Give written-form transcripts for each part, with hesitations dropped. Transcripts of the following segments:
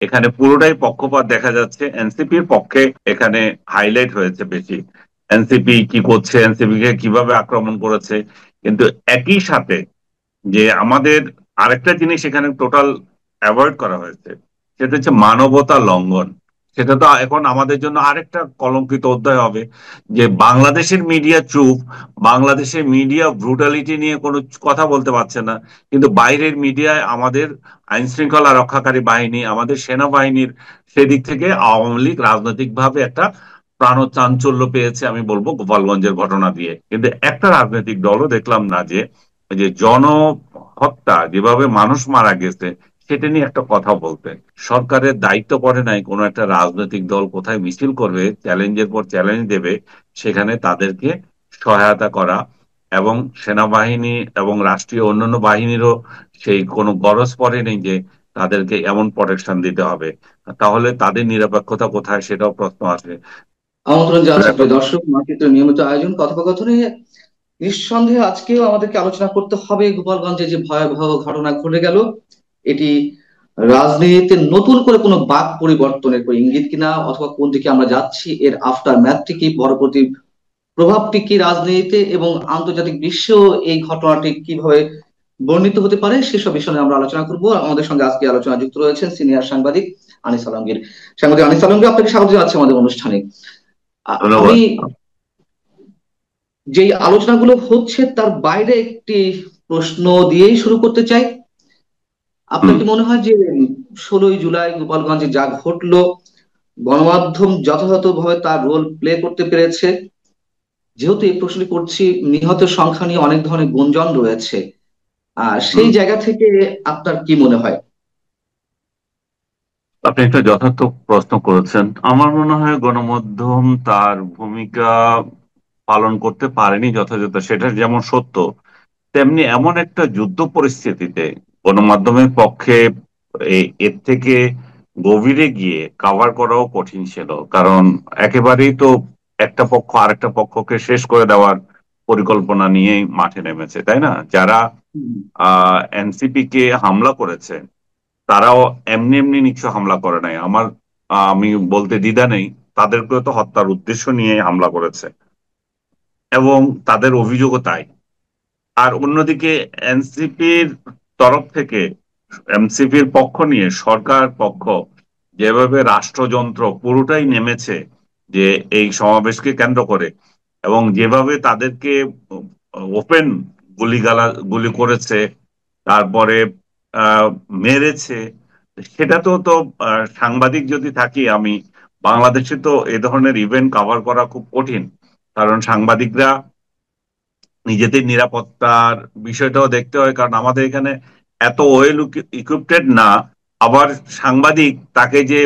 এখানে পুরোটাই পক্ষপাত দেখা যাচ্ছে, এনসিপির পক্ষে এখানে হাইলাইট হয়েছে বেশি। এনসিপি কি করছে, এনসিপি কে কিভাবে আক্রমণ করেছে। কিন্তু একই সাথে যে আমাদের আরেকটা জিনিস এখানে টোটাল অ্যাভয়েড করা হয়েছে, সেটা হচ্ছে মানবতা লঙ্ঘন। সেটা তো এখন আমাদের জন্য আরেকটা কলঙ্কিত অধ্যায় হবে যে বাংলাদেশের মিডিয়া চুপ, বাংলাদেশের মিডিয়া ব্রুটালিটি নিয়ে কোনো কথা বলতে পারছে না, কিন্তু বাইরের মিডিয়ায় আমাদের আইন শৃঙ্খলা রক্ষাকারী বাহিনী, আমাদের সেনাবাহিনীর সেদিক থেকে আওয়ামী লীগ রাজনৈতিকভাবে একটা প্রাণচাঞ্চল্য পেয়েছে, আমি বলবো গোপালগঞ্জের ঘটনা দিয়ে। কিন্তু একটা রাজনৈতিক দলও দেখলাম না যে এই যে হত্যা, যেভাবে মানুষ মারা গেছে, সেটা নিয়ে একটা কথা বলতে। সরকারের দায়িত্ব পড়ে নাই কোনো একটা রাজনৈতিক দল কোথায় মিছিল করবে, চ্যালেঞ্জের পর চ্যালেঞ্জ দেবে, সেখানে তাদেরকে সহায়তা করা। এবং সেনাবাহিনী এবং রাষ্ট্রীয় অন্যান্য বাহিনীরও সেই কোনো গরজ পড়ে নেই যে তাদেরকে এমন প্রোটেকশন দিতে হবে। তাহলে তাদের নিরপেক্ষতা কোথায়, সেটাও প্রশ্ন আসে। আমন্ত্রণ জানাচ্ছি প্রিয় দর্শক, মার্কেট নিয়মিত আয়োজন কথোপকথনে নিঃসন্দেহে আজকেও আমাদেরকে আলোচনা করতে হবে গোপালগঞ্জে যে ভয়াবহ ঘটনা ঘটে গেল। এটি রাজনীতিতে নতুন করে কোনো বাক পরিবর্তনের কোনো ইঙ্গিত কিনা, অথবা কোন দিকে আমরা যাচ্ছি, এর আফটার ম্যাথটি কি, পরবর্তী প্রভাবটি কি রাজনীতিতে এবং আন্তর্জাতিক বিশ্বেও এই ঘটনাটি কিভাবে বর্ণিত হতে পারে, সেসব বিষয়ে নিয়ে আমরা আলোচনা করব। আমাদের সঙ্গে আজকে আলোচনা যুক্ত রয়েছেন সিনিয়র সাংবাদিক আনিস আলমগীর। সাংবাদিক আনিস আলমগীর, আপনাকে স্বাগত জানাচ্ছি আমাদের অনুষ্ঠানে। আমি ধন্যবাদ। যেই আলোচনাগুলো হচ্ছে তার বাইরে একটি প্রশ্ন দিয়েই শুরু করতে চাই। আপনার হুম। কি মনে হয় যে 16ই জুলাই গোপালগঞ্জে যা ঘটলো, গণমাধ্যম যথাযথভাবে তার রোল প্লে করতে পেরেছে? যেহেতু এই প্রশ্নটি করছি, নিহতের সংখ্যা নিয়ে অনেক ধরনের গুঞ্জন রয়েছে, হুম। সেই জায়গা থেকে আপনার কি মনে হয়? আপনি একটা যথার্থ প্রশ্ন করেছেন। আমার মনে হয় গণমাধ্যম তার ভূমিকা পালন করতে পারেনি যথাযথ, সেটা যেমন সত্য, তেমনি এমন একটা যুদ্ধ পরিস্থিতিতে গণমাধ্যমের পক্ষে এর থেকে গভীরে গিয়ে কাভার করাও কঠিন ছিল। কারণ একেবারেই তো একটা পক্ষ আরেকটা পক্ষকে শেষ করে দেওয়ার পরিকল্পনা নিয়েই মাঠে নেমেছে, তাই না? যারা হুম, এনসিপি কে হামলা করেছে, তারাও এমনি এমনি নিশ্চয় হামলা করে নাই। আমি বলতে দ্বিধা নেই, তাদেরকেও তো হত্যার উদ্দেশ্য নিয়ে হামলা করেছে, এবং তাদের অভিযোগও তাই। আর অন্যদিকে এনসিপির তরফ থেকে, এনসিপির পক্ষ নিয়ে সরকার পক্ষ যেভাবে রাষ্ট্রযন্ত্র পুরোটাই নেমেছে যে এই সমাবেশকে কেন্দ্র করে, এবং যেভাবে তাদেরকে ওপেন গুলি করেছে, তারপরে আহ, মেরেছে, সেটা তো সাংবাদিক যদি থাকি আমি, বাংলাদেশে তো এ ধরনের ইভেন্ট কভার করা খুব কঠিন। কারণ সাংবাদিকরা নিজেদের নিরাপত্তার বিষয়টাও দেখতে হয়, কারণ আমাদের এখানে এত ওয়েল ইকুইপড না। আবার সাংবাদিক তাকে যে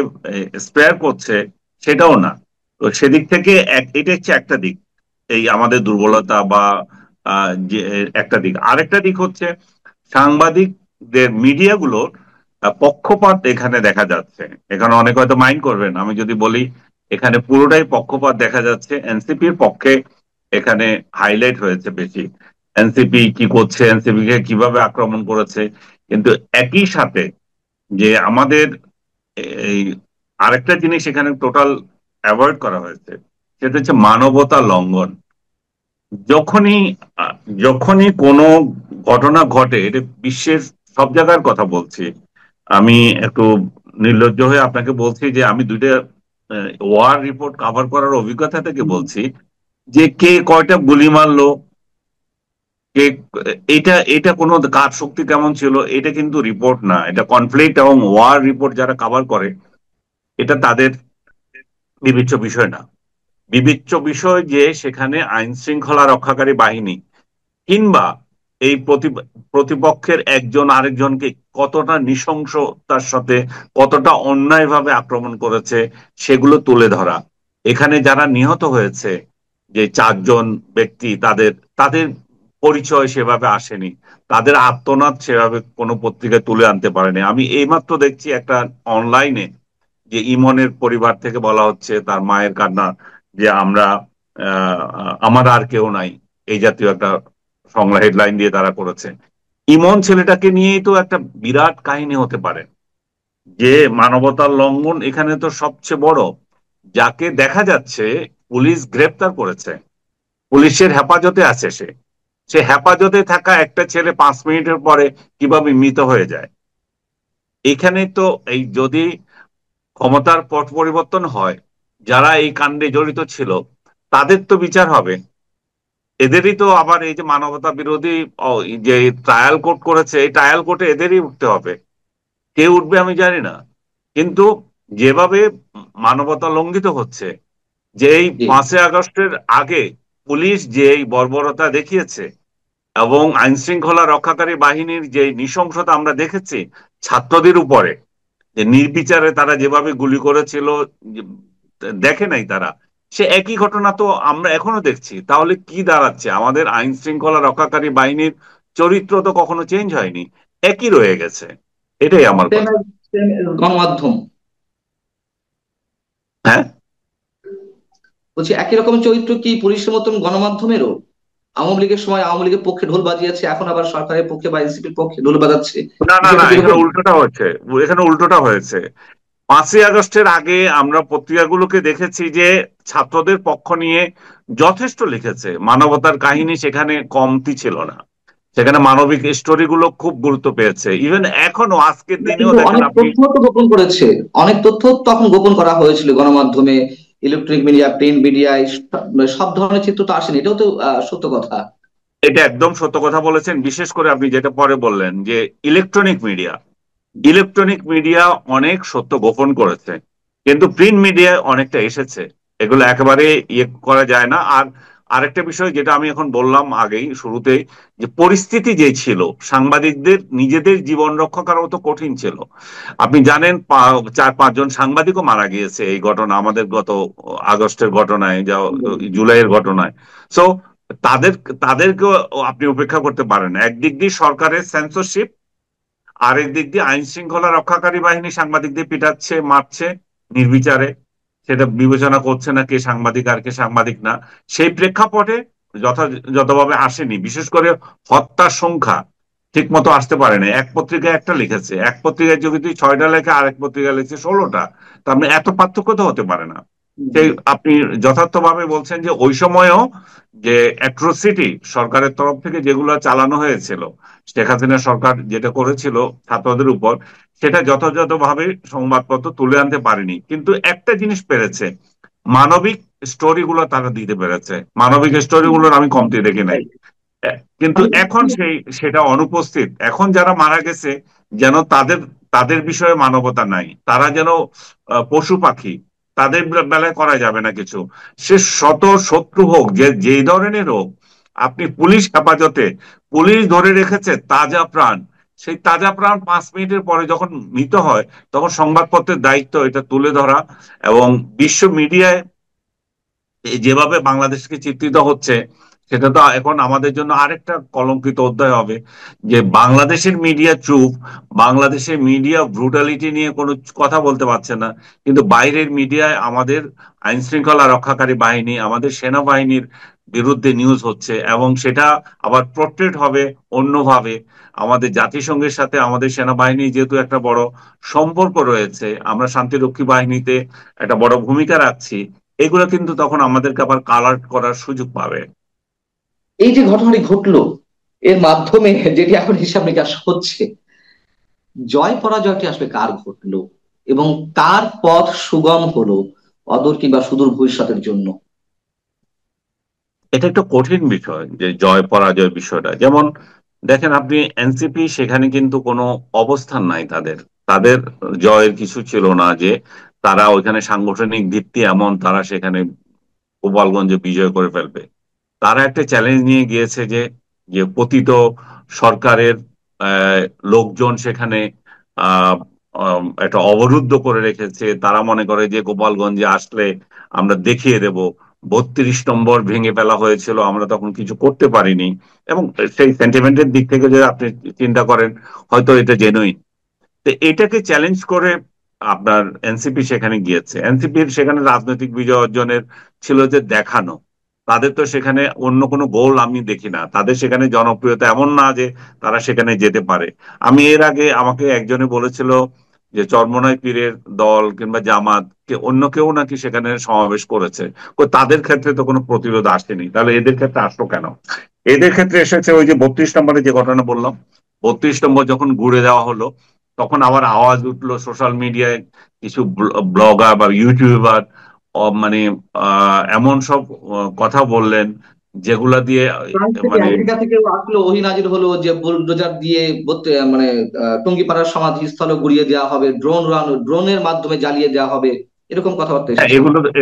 স্পেয়ার করছে, সেটাও না। তো সেদিক থেকে এটা হচ্ছে একটা দিক, এই আমাদের দুর্বলতা বা যে একটা দিক। আরেকটা দিক হচ্ছে সাংবাদিকদের, মিডিয়াগুলোর পক্ষপাত এখানে দেখা যাচ্ছে। এখানে অনেক হয়তো মাইন্ড করবেন আমি যদি বলি, এখানে পুরোটাই পক্ষপাত দেখা যাচ্ছে, এনসিপির পক্ষে এখানে হাইলাইট হয়েছে বেশি। এনসিপি কি করছে, এনসিপি কে কিভাবে আক্রমণ করেছে। কিন্তু একই সাথে যে আমাদের এই আরেকটা জিনিস এখানে টোটাল অ্যাভয়েড করা হয়েছে, সেটা হচ্ছে মানবতা লঙ্ঘন। যখনই আহ, যখনই কোনো ঘটনা ঘটে, এটা বিশ্বের সব জায়গার কথা বলছি, আমি একটু নির্লজ্জ হয়ে আপনাকে বলছি যে আমি দুইটা ওয়ার রিপোর্ট কভার করার অভিজ্ঞতা থেকে হুম, বলছি, যে কে কয়টা গুলি মারলো, কে, এটা এটা কোনো কার শক্তি কেমন ছিল, এটা কিন্তু রিপোর্ট না, এটা কনফ্লিক্ট এবং ওয়ার রিপোর্ট যারা কভার করে, এটা তাদের বিবেচ্য বিষয় না। বিবেচ্য বিষয় যে সেখানে আইন শৃঙ্খলা রক্ষাকারী বাহিনী কিংবা এই প্রতিপক্ষের একজন আরেকজনকে কতটা নৃশংসতার সাথে, কতটা অন্যায়ভাবে আক্রমণ করেছে, সেগুলো তুলে ধরা। এখানে যারা নিহত হয়েছে, যে চারজন ব্যক্তি, তাদের তাদের পরিচয় সেভাবে আসেনি, তাদের আত্মনাদ সেভাবে কোনো পত্রিকায় তুলে আনতে পারেনি। আমি এইমাত্র দেখছি একটা অনলাইনে যে ইমনের পরিবার থেকে বলা হচ্ছে, তার মায়ের কান্না, যে আমরা আমার আর কেউ নাই, এই জাতীয় একটা সংলা হেডলাইন দিয়ে তারা করেছে। ইমন ছেলেটাকে নিয়েই তো একটা বিরাট কাহিনী হতে পারে, যে মানবতার লঙ্ঘন এখানে তো সবচেয়ে বড়, যাকে দেখা যাচ্ছে পুলিশ গ্রেপ্তার করেছে, পুলিশের হেফাজতে আছে সে, সে হেফাজতে থাকা একটা ছেলে 5 মিনিটের পরে কিভাবে মৃত হয়ে যায়। এখানে তো এই যদি ক্ষমতার পট পরিবর্তন হয়, যারা এই কাণ্ডে জড়িত ছিল তাদের তো বিচার হবে। এদেরই তো আবার এই যে মানবতা বিরোধী যে ট্রায়াল কোর্ট করেছে, এই ট্রায়াল কোর্টে এদেরই উঠতে হবে। কে উঠবে আমি জানি না, কিন্তু যেভাবে মানবতা লঙ্ঘিত হচ্ছে, যে এই জি। 5ই আগস্টের আগে পুলিশ যে এই বর্বরতা দেখিয়েছে এবং আইন শৃঙ্খলা রক্ষাকারী বাহিনীর যে নৃশংসতা আমরা দেখেছি ছাত্রদের উপরে, যে নির্বিচারে তারা যেভাবে গুলি করেছিল, যে দেখে নাই তারা, সে একই ঘটনা তো আমরা এখনো দেখছি। তাহলে কি দাঁড়াচ্ছে? আমাদের আইন শৃঙ্খলা রক্ষাকারী বাহিনীর চরিত্র তো কখনো চেঞ্জ হয়নি, একই রয়ে গেছে। এটাই আমার সেম কথা। সেম গণমাধ্যম, হ্যাঁ, বলছি একই রকম চরিত্র কি পুলিশের মতন গণমাধ্যমেরও? আওয়ামী লীগের সময় আওয়ামী লীগের পক্ষে ঢোল বাজিয়েছে, এখন আবার সরকারের পক্ষে বা এনসিপির পক্ষে ঢোল বাজাচ্ছে, না না না, বিষয়টা এখানে কিরকম? উল্টোটা হচ্ছে, এখানে উল্টোটা হয়েছে। 5ই আগস্টের আগে আমরা পত্রিকাগুলোকে দেখেছি যে ছাত্রদের পক্ষ নিয়ে যথেষ্ট লিখেছে, মানবতার কাহিনী সেখানে কমতি ছিল না, সেখানে মানবিক স্টোরি গুলো খুব গুরুত্ব পেয়েছে। ইভেন এখনো আজকের না, দিনেও কিন্তু দেখেন অনেক আপনি। তথ্য তো গোপন করেছে, অনেক তথ্য তখন গোপন করা হয়েছিল গণমাধ্যমে, ইলেকট্রনিক মিডিয়া, প্রিন্ট মিডিয়ায়, সব ধরনের চিত্র তো আসেনি, এটাও তো সত্য কথা। এটা একদম সত্য কথা বলেছেন, বিশেষ করে আপনি যেটা পরে বললেন যে ইলেকট্রনিক মিডিয়া, ইলেকট্রনিক মিডিয়া অনেক সত্য গোপন করেছে, কিন্তু প্রিন্ট মিডিয়ায় অনেকটা এসেছে। এগুলো একেবারে ইয়ে করা যায় না। আর আরেকটা বিষয় যেটা আমি এখন বললাম আগেই শুরুতেই, যে পরিস্থিতি যে ছিল, সাংবাদিকদের নিজেদের জীবন রক্ষা করাও তো কঠিন ছিল। আপনি জানেন 4-5 জন সাংবাদিকও মারা গিয়েছে এই ঘটনা, আমাদের গত আগস্টের ঘটনায়, যা জুলাইয়ের ঘটনায়। সো তাদের তাদেরকেও আপনি উপেক্ষা করতে পারেন না। একদিক দিয়ে সরকারের সেন্সরশিপ, আরেক দিক দিয়ে আইন শৃঙ্খলা রক্ষাকারী বাহিনী সাংবাদিকদের পিটাচ্ছে, মারছে নির্বিচারে, সেটা বিবেচনা করছে না কে সাংবাদিক আর কে সাংবাদিক না। সেই প্রেক্ষাপটে যথাযথভাবে আসেনি, বিশেষ করে হত্যার সংখ্যা ঠিক মতো আসতে পারে না। এক পত্রিকায় একটা লিখেছে, এক পত্রিকায় যদি 6টা লেখে, আরেক পত্রিকায় লিখছে 16টা। তার মানে এত পার্থক্য তো হতে পারে না। সেই আপনি যথার্থভাবে বলছেন যে ওই সময়ও যে অ্যাট্রোসিটি সরকারের তরফ থেকে যেগুলো চালানো হয়েছিল, শেখ হাসিনা সরকার যেটা করেছিল ছাত্রদের উপর, সেটা যথাযথভাবে সংবাদপত্র তুলে আনতে পারেনি। কিন্তু একটা জিনিস পেরেছে, মানবিক স্টোরি গুলো তারা দিতে পেরেছে, মানবিক স্টোরি গুলোর আমি কমতি দেখি নাই। কিন্তু আমি এখন সেটা অনুপস্থিত। এখন যারা মারা গেছে যেন তাদের তাদের বিষয়ে মানবতা নাই, তারা যেন পশু পাখি, তাদের বেলায় করা যাবে না কিছু। সে শত শত্রু হোক, যে যেই ধরনের হোক, আপনি পুলিশ হেফাজতে, পুলিশ ধরে রেখেছে তাজা প্রাণ, সেই তাজা প্রাণ 5 মিনিটের পরে যখন মৃত হয়, তখন সংবাদপত্রের দায়িত্ব এটা তুলে ধরা। এবং বিশ্ব মিডিয়ায় যেভাবে বাংলাদেশকে চিত্রিত হচ্ছে, সেটা তো এখন আমাদের জন্য আরেকটা কলঙ্কিত অধ্যায় হবে, যে বাংলাদেশের মিডিয়া চুপ, বাংলাদেশের মিডিয়া ব্রুটালিটি নিয়ে কোনো কথা বলতে পারছে না, কিন্তু বাইরের মিডিয়ায় আমাদের আইন শৃঙ্খলা রক্ষাকারী বাহিনী, আমাদের সেনাবাহিনীর বিরুদ্ধে নিউজ হচ্ছে, এবং সেটা আবার পোর্ট্রেট হবে অন্যভাবে। আমাদের জাতিসংঘের সাথে আমাদের সেনাবাহিনী যেহেতু একটা বড় সম্পর্ক রয়েছে, আমরা শান্তিরক্ষী বাহিনীতে একটা বড় ভূমিকা রাখছি, এগুলো কিন্তু তখন আমাদেরকে আবার কালার করার সুযোগ পাবে। এই যে ঘটনাটি ঘটলো, এর মাধ্যমে যেটি এখন হিসাব নিকাশ হচ্ছে, জয় পরাজয়টি আসলে কার ঘটলো এবং কার পথ সুগম হলো অদূর কিংবা সুদূর ভবিষ্যতের জন্য? এটা একটা কঠিন বিষয় যে জয় পরাজয় বিষয়টা। যেমন দেখেন আপনি এনসিপি, সেখানে কিন্তু কোনো অবস্থান নাই তাদের, তাদের জয়ের কিছু ছিল না যে তারা ওইখানে সাংগঠনিক ভিত্তি এমন তারা সেখানে গোপালগঞ্জে বিজয় করে ফেলবে। তারা একটা চ্যালেঞ্জ নিয়ে গিয়েছে যে যে পতিত সরকারের আহ, লোকজন সেখানে আহ একটা অবরুদ্ধ করে রেখেছে। তারা মনে করে যে গোপালগঞ্জে আসলে আমরা দেখিয়ে দেব। 32 নম্বর ভেঙে ফেলা হয়েছিল, আমরা তখন কিছু করতে পারিনি। এবং সেই সেন্টিমেন্টের দিক থেকে যদি আপনি চিন্তা করেন, হয়তো এটা জেনুইন। তো এটাকে চ্যালেঞ্জ করে আপনার এনসিপি সেখানে গিয়েছে। এনসিপির সেখানে রাজনৈতিক বিজয় অর্জনের ছিল যে দেখানো, তাদের তো সেখানে অন্য কোনো গোল আমি দেখি না, তাদের সেখানে জনপ্রিয়তা এমন না যে তারা সেখানে যেতে পারে। আমি এর আগে আমাকে একজনে বলেছিল যে চরমোনাই পীরের দল কিংবা জামাত কে অন্য কেউ নাকি সেখানে সমাবেশ করেছে। তাদের ক্ষেত্রে তো কোনো প্রতিরোধ আসেনি, তাহলে এদের ক্ষেত্রে আসলো কেন? এদের ক্ষেত্রে এসেছে ওই যে 32 নম্বরে যে ঘটনা বললাম। 32 নম্বর যখন ঘুরে দেওয়া হলো, তখন আবার আওয়াজ উঠলো সোশ্যাল মিডিয়ায়, কিছু ব্লগার বা ইউটিউবার মানে এমন সব কথা বললেন যেগুলা দিয়ে ফ্রান্স থেকে, মানে আমেরিকা থেকেও আসলো, ওহি নাজির হলো যে বুলডোজার দিয়ে মানে টঙ্গিপাড়ার সমাধিস্থল গুড়িয়ে দেওয়া হবে, ড্রোনের মাধ্যমে জ্বালিয়ে দেওয়া হবে, এরকম কথাবার্তা হ্যাঁ, এসেছে।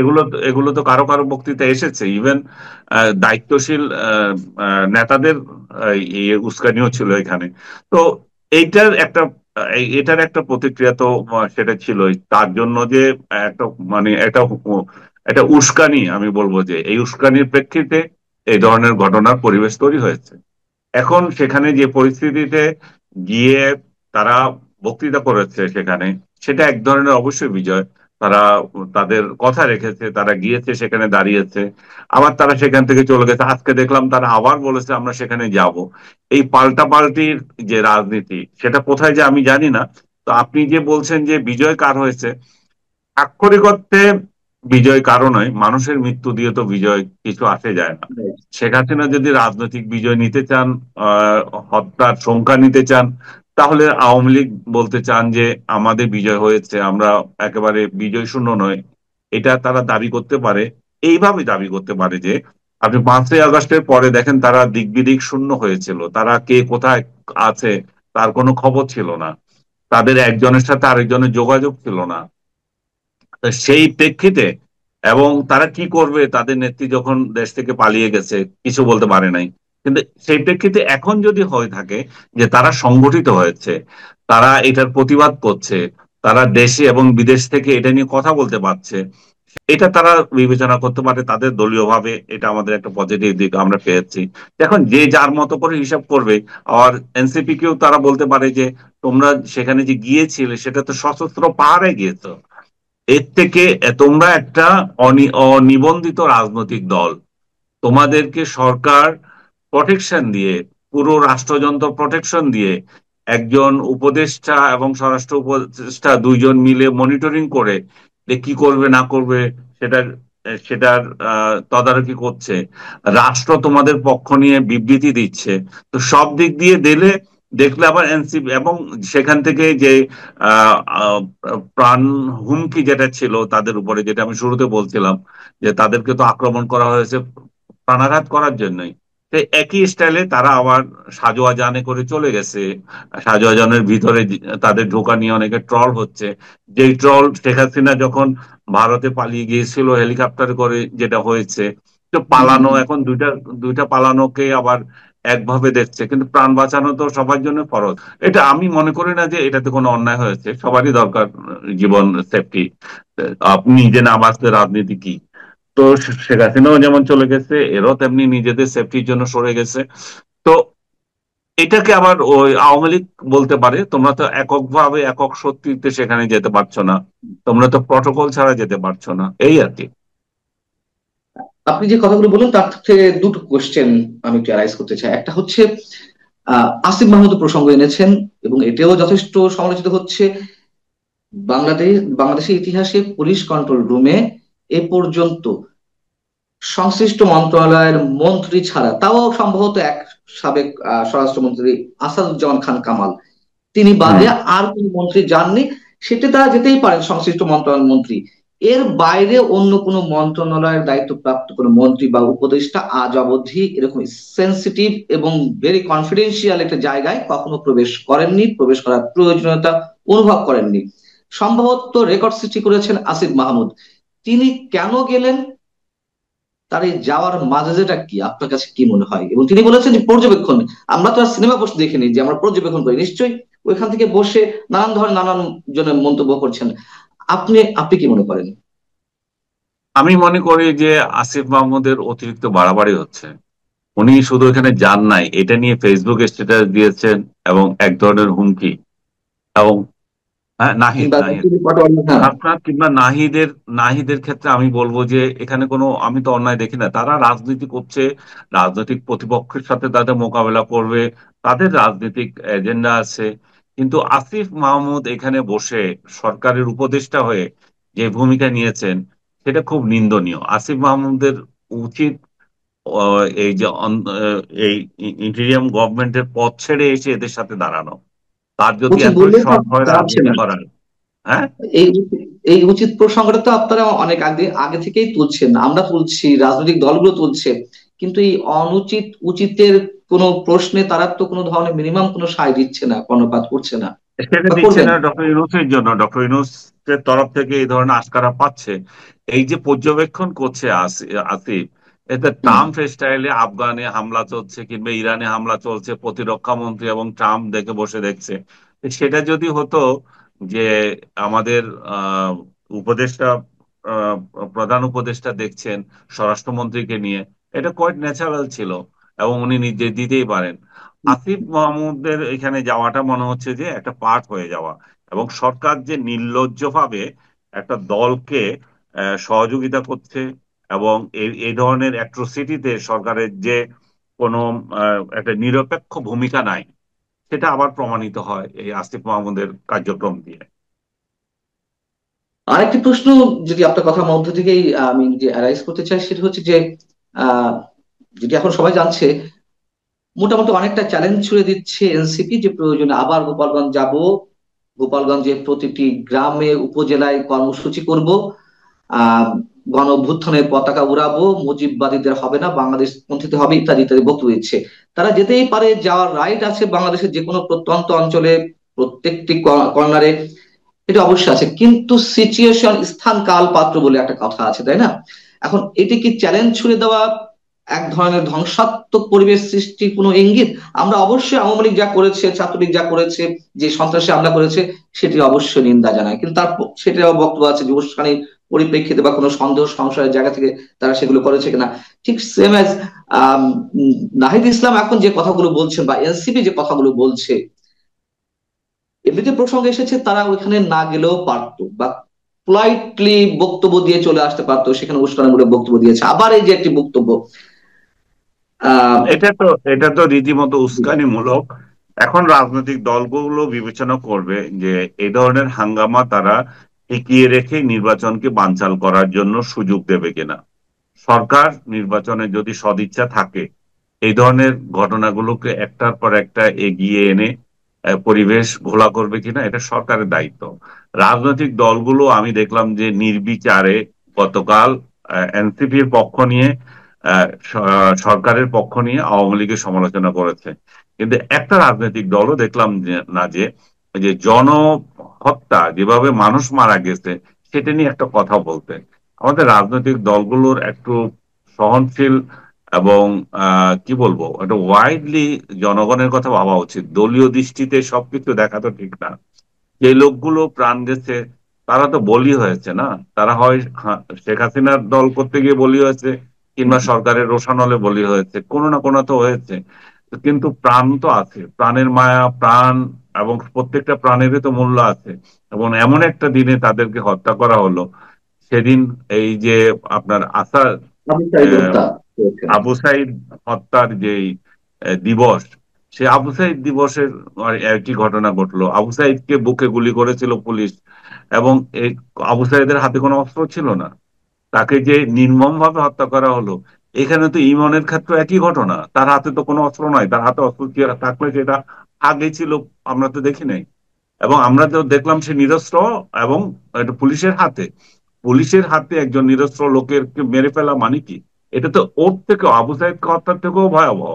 এগুলো তো কারো কারো বক্তৃতা এসেছে। ইভেন দায়িত্বশীল নেতাদের উস্কানিও ছিল এখানে। তো এইটার একটা এটার একটা প্রতিক্রিয়া তো সেটা ছিলই, তার জন্য যে একটা মানে একটা উস্কানি, আমি বলবো যে এই উস্কানির প্রেক্ষিতে এই ধরনের ঘটনার পরিবেশ তৈরি হয়েছে। এখন সেখানে যে পরিস্থিতিতে গিয়ে তারা বক্তৃতা করেছে সেখানে, সেটা এক ধরনের অবশ্যই বিজয়। তারা তাদের কথা রেখেছে, তারা গিয়েছে, সেখানে দাঁড়িয়েছে, আবার তারা সেখান থেকে চলে গেছে। আজকে দেখলাম তারা আবার বলেছে আমরা সেখানে যাব। এই পাল্টা পাল্টির যে রাজনীতি, সেটা কোথায় যে আমি জানি না। তো আপনি যে বলছেন যে বিজয় কার হয়েছে, আক্ষরিক অর্থে বিজয় কারো নয়, মানুষের মৃত্যু দিয়ে তো বিজয় কিছু আসে যায় না। শেখ হাসিনা যদি রাজনৈতিক বিজয় নিতে চান, আহ হত্যার সংখ্যা নিতে চান, তাহলে আওয়ামী লীগ বলতে চান যে আমাদের বিজয় হয়েছে, আমরা একেবারে বিজয় শূন্য নয়। এটা তারা দাবি করতে পারে, এইভাবে দাবি করতে পারে যে আপনি 5ই আগস্টের পরে দেখেন তারা দিক বিদিক শূন্য হয়েছিল, তারা কে কোথায় আছে তার কোনো খবর ছিল না, তাদের একজনের সাথে আরেকজনের যোগাযোগ ছিল না। তো সেই প্রেক্ষিতে, এবং তারা কি করবে, তাদের নেত্রী যখন দেশ থেকে পালিয়ে গেছে কিছু বলতে পারে নাই। কিন্তু সেই প্রেক্ষিতে এখন যদি হয়ে থাকে যে তারা সংগঠিত হয়েছে, তারা এটার প্রতিবাদ করছে, তারা দেশে এবং বিদেশ থেকে এটা নিয়ে কথা বলতে পারছে, এটা তারা বিবেচনা করতে পারে তাদের দলীয় ভাবে। এটা আমাদের একটা পজিটিভ দিক আমরা পেয়েছি। এখন যে যার মতো করে হিসাব করবে। আর এনসিপি কেও তারা বলতে পারে যে তোমরা সেখানে যে গিয়েছিলে সেটা তো সশস্ত্র পাহাড়ে গিয়েছো, এর থেকে তোমরা একটা অনিবন্ধিত রাজনৈতিক দল, তোমাদেরকে সরকার প্রটেকশন দিয়ে, পুরো রাষ্ট্রযন্ত্র প্রটেকশন দিয়ে, একজন উপদেষ্টা এবং স্বরাষ্ট্র উপদেষ্টা দুইজন মিলে মনিটরিং করে যে কি করবে না করবে সেটার সেটার তদারকি করছে। রাষ্ট্র তোমাদের পক্ষ নিয়ে বিবৃতি দিচ্ছে। তো সব দিক দিয়ে দিলে দেখলে আবার এনসিপি এবং সেখান থেকে যে আহ, আহ, প্রাণ হুমকি যেটা ছিল তাদের উপরে, যেটা আমি শুরুতে বলছিলাম যে তাদেরকে তো আক্রমণ করা হয়েছে প্রাণাঘাত করার জন্যই। তো একই স্টাইলে তারা আবার সাজোয়া জানে করে চলে গেছে। সাজোয়া জানের ভিতরে তাদের ঢোকা নিয়ে অনেকে ট্রল হচ্ছে। যেই ট্রল শেখ হাসিনা যখন ভারতে পালিয়ে গিয়েছিল হেলিকপ্টার করে, যেটা হয়েছে, তো হম হম পালানো হম। এখন দুইটা দুইটা পালানোকে আবার একভাবে দেখছে, কিন্তু প্রাণ বাঁচানো তো সবার জন্য ফরজ। এটা আমি মনে করি না যে এটাতে কোনো অন্যায় হয়েছে, সবারই দরকার জীবন সেফটি। আপনি নিজে না বাঁচলে রাজনীতি কি? তো শেখ হাসিনাও যেমন চলে গেছে, এরাও তেমনি নিজেদের সেফটির জন্য সরে গেছে। তো এটাকে আবার ওই আওয়ামী লীগ বলতে পারে তোমরা তো এককভাবে একক শক্তিতে সেখানে যেতে পারছো না, তোমরা তো প্রটোকল ছাড়া যেতে পারছো না, এই আর কি। আপনি যে কথাগুলো বললেন তার থেকে দুটো কোশ্চেন আমি একটু অ্যারাইজ করতে চাই। একটা হচ্ছে আসিফ মাহমুদ প্রসঙ্গ এনেছেন, এবং এটাও যথেষ্ট সমালোচিত হচ্ছে। বাংলাদেশের ইতিহাসে পুলিশ কন্ট্রোল রুমে এ পর্যন্ত সংশ্লিষ্ট মন্ত্রণালয়ের মন্ত্রী ছাড়া, তাও সম্ভবত এক সাবেক স্বরাষ্ট্রমন্ত্রী আসাদুজ্জামান খান কামাল, তিনি হুম। বাদে আর কোন মন্ত্রী যাননি। সেটা তারা যেতেই পারেন, সংশ্লিষ্ট মন্ত্রণালয়ের মন্ত্রী। এর বাইরে অন্য কোনো মন্ত্রণালয়ের দায়িত্বপ্রাপ্ত কোনো মন্ত্রী বা উপদেষ্টা আজ অবধি এরকম সেন্সিটিভ এবং ভেরি কনফিডেন্সিয়াল একটা জায়গায় কখনো প্রবেশ করেননি, প্রবেশ করার প্রয়োজনীয়তা অনুভব করেননি। সম্ভবত রেকর্ড সৃষ্টি করেছেন আসিফ মাহমুদ। তিনি কেন গেলেন, তার এই যাওয়ার মাঝেটা কি আপনার কাছে কি মনে হয়? এবং তিনি বলেছেন যে পর্যবেক্ষণ, আমরা তো আর সিনেমা বসে দেখিনি যে আমরা পর্যবেক্ষণ করি, নিশ্চয়ই ওইখান থেকে বসে নানান ধরনের নানান জনের মন্তব্য করছেন। আপনি আপনি কি মনে করেন? আমি মনে করি যে আসিফ মাহমুদের অতিরিক্ত বাড়াবাড়ি হচ্ছে। উনি শুধু এখানে যান নাই, এটা নিয়ে ফেসবুক স্ট্যাটাস দিয়েছেন, এবং এক ধরনের হুমকি। এবং হ্যাঁ, নাহিদ কিংবা নাহিদ পাটোয়ারি, হ্যাঁ। আপনার কিংবা নাহিদের নাহিদের ক্ষেত্রে আমি বলবো যে এখানে কোনো আমি তো অন্যায় দেখি না। তারা রাজনীতি করছে, রাজনৈতিক প্রতিপক্ষের সাথে তাদের মোকাবেলা করবে, তাদের রাজনৈতিক এজেন্ডা আছে। কিন্তু আসিফ মাহমুদ এখানে বসে সরকারের উপদেষ্টা হয়ে যে ভূমিকা নিয়েছেন সেটা খুব নিন্দনীয়। আসিফ মাহমুদের উচিত এই যে এই ইন্টেরিয়াম গভর্নমেন্টের পদ ছেড়ে এসে এদের সাথে দাঁড়ানো। তার যদি উচিত এতই বললে তো শখ হয় দাঁড়াচ্ছে রাজনীতি না। করার। হ্যাঁ, এই এই উচিত প্রসঙ্গটা তো আপনারা অনেক আগে আগে থেকেই তুলছেন, আমরা তুলছি, রাজনৈতিক দলগুলো তুলছে, কিন্তু এই অনুচিত উচিতের কোনো প্রশ্নে তারা তো কোনো ধরনের মিনিমাম কোনো সায় দিচ্ছে না, কর্ণপাত করছে না, সেটা বা দিচ্ছে করবে না না। ডক্টর ইউনূসের জন্য, ডক্টর ইউনূসের তরফ থেকে এই ধরনের আশকারা পাচ্ছে। এই যে পর্যবেক্ষণ করছে আসিফ, এতে হুম। ট্রাম্প স্টাইলে আফগানে হামলা চলছে কিংবা ইরানে হামলা চলছে, প্রতিরক্ষা মন্ত্রী এবং ট্রাম্প দেখে বসে দেখছে। সেটা যদি হতো যে আমাদের আহ উপদেষ্টা, আহ, প্রধান উপদেষ্টা দেখছেন স্বরাষ্ট্রমন্ত্রীকে নিয়ে, এটা কোয়াইট ন্যাচারাল ছিল এবং উনি নিজে দিতেই পারেন। আসিফ মাহমুদের এখানে যাওয়াটা মনে হচ্ছে যে একটা পার্ট হয়ে যাওয়া, এবং সরকার যে নির্লজ্জভাবে একটা দলকে সহযোগিতা করছে, এবং এই ধরনের অ্যাট্রোসিটিতে সরকারের যে কোনো একটা নিরপেক্ষ ভূমিকা নাই, সেটা আবার প্রমাণিত হয় এই আসিফ মাহমুদের কার্যক্রম দিয়ে। আরেকটি প্রশ্ন, যদি আপনার কথার মধ্য থেকেই আমি যে অ্যারাইজ করতে চাই, সেটা হচ্ছে যে আহ যেটি এখন সবাই জানছে, মোটামুটি অনেকটা চ্যালেঞ্জ ছুড়ে দিচ্ছে এনসিপি যে প্রয়োজনে আবার গোপালগঞ্জ যাব, গোপালগঞ্জে প্রতিটি গ্রামে উপজেলায় কর্মসূচি করব, আহ গণ অভ্যুত্থানের পতাকা উড়াবো, মুজিববাদীদের হবে না, বাংলাদেশ পন্থীতে হবে, ইত্যাদি ইত্যাদি বক্তব্য দিচ্ছে। তারা যেতেই পারে, যাওয়ার রাইট আছে বাংলাদেশের যে কোনো প্রত্যন্ত অঞ্চলে, প্রত্যেকটি কর্নারে, এটা অবশ্যই আছে, কিন্তু সিচুয়েশন, স্থান, কাল, পাত্র বলে একটা কথা আছে, তাই না? এখন এটি কি চ্যালেঞ্জ ছুড়ে দেওয়া, এক ধরনের ধ্বংসাত্মক পরিবেশ সৃষ্টির কোনো ইঙ্গিত? আমরা অবশ্যই আওয়ামী লীগ যা করেছে, ছাত্রলীগ যা করেছে, যে সন্ত্রাসী হামলা করেছে, সেটি অবশ্যই নিন্দা জানায়, কিন্তু তার সেটাও বক্তব্য আছে যে উস্কানির পরিপ্রেক্ষিতে বা কোনো সন্দেহ সংশয়ের জায়গা থেকে তারা সেগুলো করেছে কিনা। ঠিক সেম অ্যাজ নাহিদ ইসলাম এখন যে কথাগুলো বলছেন, বা এনসিপি যে কথাগুলো বলছে, এমনিতে প্রসঙ্গ এসেছে, তারা ওইখানে না গেলেও পারতো, বা পোলাইটলি বক্তব্য দিয়ে চলে আসতে পারতো, সেখানে উস্কানিমূলক বক্তব্য দিয়েছে, আবার এই যে একটি বক্তব্য। আহ এটা তো এটা তো রীতিমতো উস্কানিমূলক। এখন রাজনৈতিক দলগুলো বিবেচনা করবে যে এই ধরনের হাঙ্গামা তারা টিকিয়ে রেখে নির্বাচনকে বানচাল করার জন্য সুযোগ দেবে কিনা। সরকার নির্বাচনে যদি সদিচ্ছা থাকে, এই ধরনের ঘটনাগুলোকে একটার পর একটা এগিয়ে এনে পরিবেশ ঘোলা করবে কিনা, এটা সরকারের দায়িত্ব। রাজনৈতিক দলগুলো আমি দেখলাম যে নির্বিচারে গতকাল এনসিপির পক্ষ নিয়ে, সরকারের পক্ষ নিয়ে আওয়ামী লীগের সমালোচনা করেছে। কিন্তু একটা রাজনৈতিক দলও দেখলাম যে না, যে এই যে জনহত্যা, যেভাবে মানুষ মারা গেছে, সেটা নিয়ে একটা কথা বলতে। আমাদের রাজনৈতিক দলগুলোর একটু সহনশীল এবং কি বলবো, একটা ওয়াইডলি জনগণের কথা ভাবা উচিত। দলীয় দৃষ্টিতে সবকিছু দেখা তো ঠিক না। যে লোকগুলো প্রাণ গেছে তারা তো বলি হয়েছে না। তারা হয় শেখ হাসিনার দল করতে গিয়ে বলি হয়েছে, কিংবা সরকারের রোষানলে বলি হয়েছে, কোনো না কোনো তো হয়েছে। কিন্তু প্রাণ তো আছে, প্রাণের মায়া, প্রাণ, এবং প্রত্যেকটা প্রাণেরই তো মূল্য আছে। এবং এমন একটা দিনে তাদেরকে হত্যা করা হলো। সেদিন এই যে আপনার আবু সাইদ হত্যা করেছেন। আবু সাইদ হত্যার যে দিবস, সে আবু সাইদ দিবসের একটি ঘটনা ঘটলো। আবু সাইদকে বুকে গুলি করেছিল পুলিশ, এবং এই আবু সাইদের হাতে কোনো অস্ত্র ছিল না। তাকে যে নির্মম ভাবে হত্যা করা হলো, এখানে তো ইমনের ক্ষেত্রে একই ঘটনা। তার হাতে তো কোনো অস্ত্র নাই, তার হাতে অস্ত্র থাকলে সেটা আগে ছিল, আমরা তো দেখি নাই। এবং আমরা তো দেখলাম সে নিরস্ত্র, এবং এটা পুলিশের হাতে। পুলিশের হাতে একজন নিরস্ত্র লোকের মেরে ফেলা মানে কি? এটা তো ওর থেকে, আবু সাইদকে হত্যার থেকেও ভয়াবহ।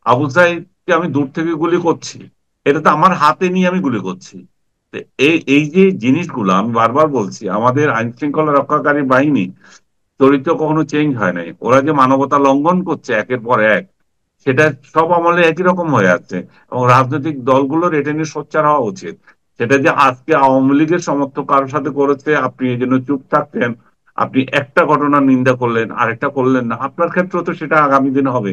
আবু সাইদকে আমি দূর থেকে গুলি করছি, এটা তো আমার হাতে নিয়ে আমি গুলি করছি। তো এই এই যে জিনিসগুলো আমি বারবার বলছি, আমাদের আইন শৃঙ্খলা রক্ষাকারী বাহিনী চরিত্র কখনো চেঞ্জ হয় নাই। ওরা যে মানবতা লঙ্ঘন করছে একের পর এক, সেটা সব আমলে একই রকম হয়ে আছে। এবং রাজনৈতিক দলগুলোর এটা নিয়ে সোচ্চার হওয়া উচিত। সেটা যে আজকে আওয়ামী লীগের সমর্থক কারোর সাথে করেছে, আপনি এই জন্য চুপ থাকতেন, আপনি একটা ঘটনার নিন্দা করলেন, আরেকটা করলেন না, আপনার ক্ষেত্রে তো সেটা আগামী দিনে হবে।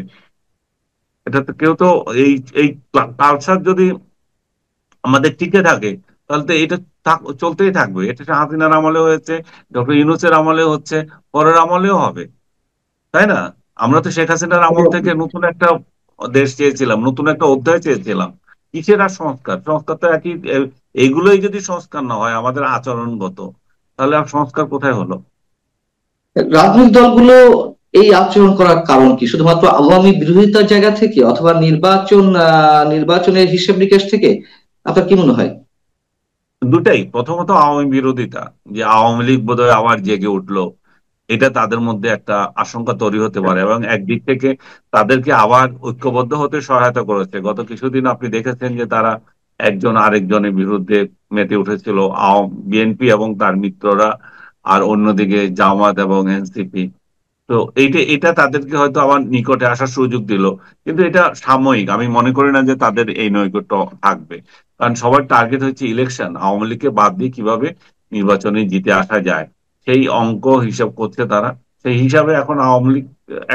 এটা তো কেউ তো, এই এই কালচার যদি আমাদের টিকে থাকে, তাহলে তো এটা চলতেই থাকবে। এটা হাসিনার আমলে হয়েছে, ডক্টর ইউনূসের আমলে হচ্ছে, পরের আমলেও হবে, তাই না? আমরা তো শেখ হাসিনার আমল থেকে নতুন একটা দেশ চেয়েছিলাম, নতুন একটা অধ্যায় চেয়েছিলাম, কিসের আর সংস্কার? সংস্কার তো একই, এগুলোই যদি সংস্কার না হয় আমাদের আচরণগত, তাহলে আর সংস্কার কোথায় হলো? রাজনৈতিক দলগুলো এই আচরণ করার কারণ কি? শুধুমাত্র আওয়ামী বিরোধিতার জায়গা থেকে, অথবা নির্বাচনের হিসেব নিকেশ থেকে? আপনার কি মনে হয়? দুটাই। প্রথমত আওয়ামী বিরোধিতা, যে আওয়ামী লীগ বোধহয় আবার জেগে উঠলো, এটা তাদের মধ্যে একটা আশঙ্কা তৈরি হতে পারে, এবং একদিক থেকে তাদেরকে আবার ঐক্যবদ্ধ হতে সহায়তা করেছে। গত কিছুদিন আপনি দেখেছেন যে তারা একজন আরেকজনের বিরুদ্ধে মেতে উঠেছিল, বিএনপি এবং তার মিত্ররা, আর অন্যদিকে জামাত এবং এনসিপি। তো এইটা এটা তাদেরকে হয়তো আবার নিকটে আসার সুযোগ দিল, কিন্তু এটা সাময়িক। আমি মনে করি না যে তাদের এই নৈকট্য থাকবে, কারণ সবার টার্গেট হচ্ছে ইলেকশন। আওয়ামী লীগকে বাদ দিয়ে কিভাবে নির্বাচনে জিতে আসা যায়, সেই অঙ্ক হিসাব করছে তারা। সেই হিসাবে এখন আওয়ামী লীগ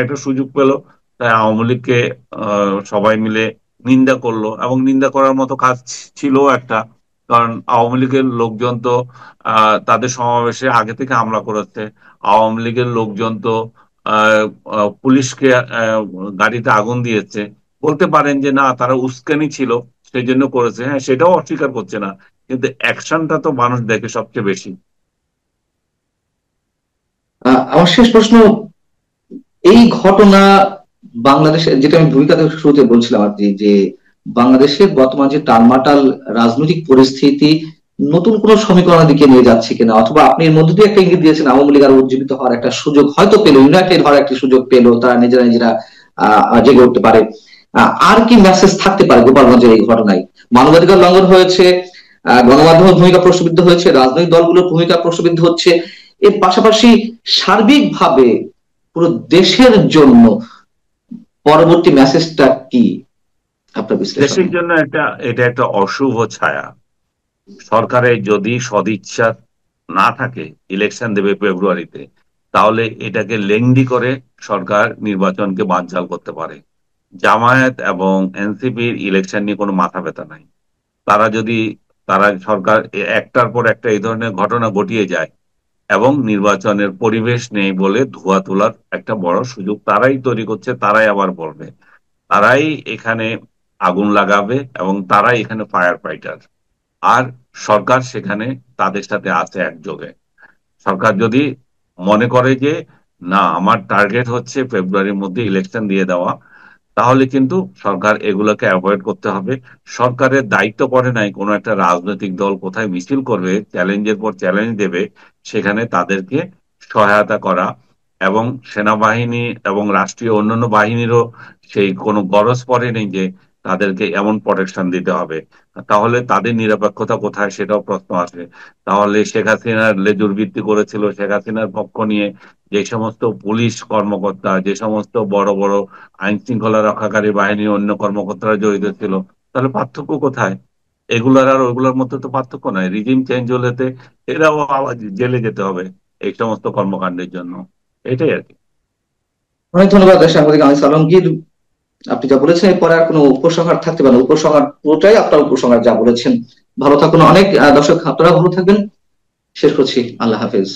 একটা সুযোগ পেল, তাই আওয়ামী লীগকে সবাই মিলে নিন্দা করলো, এবং নিন্দা করার মতো কাজ ছিল একটা। কারণ আওয়ামী লীগের লোকজন তো তাদের সমাবেশে আগে থেকে হামলা করেছে। আওয়ামী লীগের লোকজন তো আহ, পুলিশকে গাড়িতে আগুন দিয়েছে। বলতে পারেন যে না, তারা উস্কানি ছিল সেই জন্য করেছে, হ্যাঁ, সেটাও অস্বীকার করছে না, কিন্তু অ্যাকশনটা তো মানুষ দেখে সবচেয়ে বেশি। আমার শেষ প্রশ্ন, এই ঘটনা বাংলাদেশের, যেটা আমি ভূমিকাতে শুরুতে বলছিলাম আর কি, যে বাংলাদেশের বর্তমান যে টালমাটাল রাজনৈতিক পরিস্থিতি নতুন কোন সমীকরণের দিকে নিয়ে যাচ্ছে কিনা, অথবা আপনি এর মধ্যে দিয়ে একটা ইঙ্গিত দিয়েছেন আওয়ামী লীগ আরো উজ্জীবিত হওয়ার একটা সুযোগ হয়তো পেলো, ইউনাইটেড হওয়ার একটা সুযোগ পেলো, তারা নিজেরা নিজেরা জেগে উঠতে পারে। আর কি মেসেজ থাকতে পারে গোপালগঞ্জের এই ঘটনায়? মানবাধিকার লঙ্ঘন হয়েছে, গণমাধ্যমের ভূমিকা প্রশ্নবিদ্ধ হয়েছে, রাজনৈতিক দলগুলোর ভূমিকা প্রশ্নবিদ্ধ হচ্ছে, এর পাশাপাশি সার্বিকভাবে পুরো দেশের জন্য পরবর্তী মেসেজটা কি, আপনার দেশের বিশ্লেষণে? জন্য এটা একটা অশুভ ছায়া। সরকারের যদি সদিচ্ছা না থাকে, ইলেকশন দেবে ফেব্রুয়ারিতে, তাহলে এটাকে লেংদি করে সরকার নির্বাচনকে বানচাল করতে পারে। জামায়াত এবং এনসিপির ইলেকশন নিয়ে কোনো মাথা ব্যথা নাই। তারা যদি, তারা সরকার একটার পর একটা এই ধরনের ঘটনা ঘটিয়ে যায়, এবং নির্বাচনের পরিবেশ নেই বলে ধোঁয়া তোলার একটা বড় সুযোগ তারাই তৈরি করছে, তারাই আবার বলবে, তারাই এখানে আগুন লাগাবে, এবং তারাই এখানে ফায়ার ফাইটার। আর সরকার সেখানে তাদের সাথে আছে একযোগে। সরকার যদি মনে করে যে না, আমার টার্গেট হচ্ছে ফেব্রুয়ারির মধ্যে ইলেকশন দিয়ে দেওয়া, তাহলে কিন্তু সরকার এগুলোকে অ্যাভয়েড করতে হবে। সরকারের দায়িত্ব পড়ে নাই কোনো একটা রাজনৈতিক দল কোথায় মিছিল করবে, চ্যালেঞ্জের পর চ্যালেঞ্জ দেবে, সেখানে তাদেরকে সহায়তা করা। এবং সেনাবাহিনী এবং রাষ্ট্রীয় অন্যান্য বাহিনীরও সেই কোনো গরজ পড়ে নেই যে তাদেরকে এমন প্রোটেকশন দিতে হবে। তাহলে তাদের নিরপেক্ষতা কোথায়, সেটাও প্রশ্ন আসে। তাহলে শেখ হাসিনার লেজুর ভিত্তি করেছিল, শেখ হাসিনার পক্ষ নিয়ে যে সমস্ত পুলিশ কর্মকর্তা, যে সমস্ত বড় বড় আইন শৃঙ্খলা রক্ষাকারী বাহিনীর অন্য কর্মকর্তারা জড়িত ছিল, তাহলে পার্থক্য কোথায়? এগুলার আর ওইগুলোর মধ্যে তো পার্থক্য নাই। রিজিম চেঞ্জ হলেতে এরাও আবার জেলে যেতে হবে এই সমস্ত কর্মকাণ্ডের জন্য। এটাই আর কি। অনেক ধন্যবাদ সাংবাদিক আনিস আলমগীর। আপনি যা বলেছেন এরপরে আর কোনো উপসংহার থাকতে পারে না, উপসংহার পুরোটাই আপনার উপসংহার যা বলেছেন। ভালো থাকুন। অনেক দর্শক আপনারা ভালো থাকবেন। শেষ করছি, আল্লাহ হাফেজ।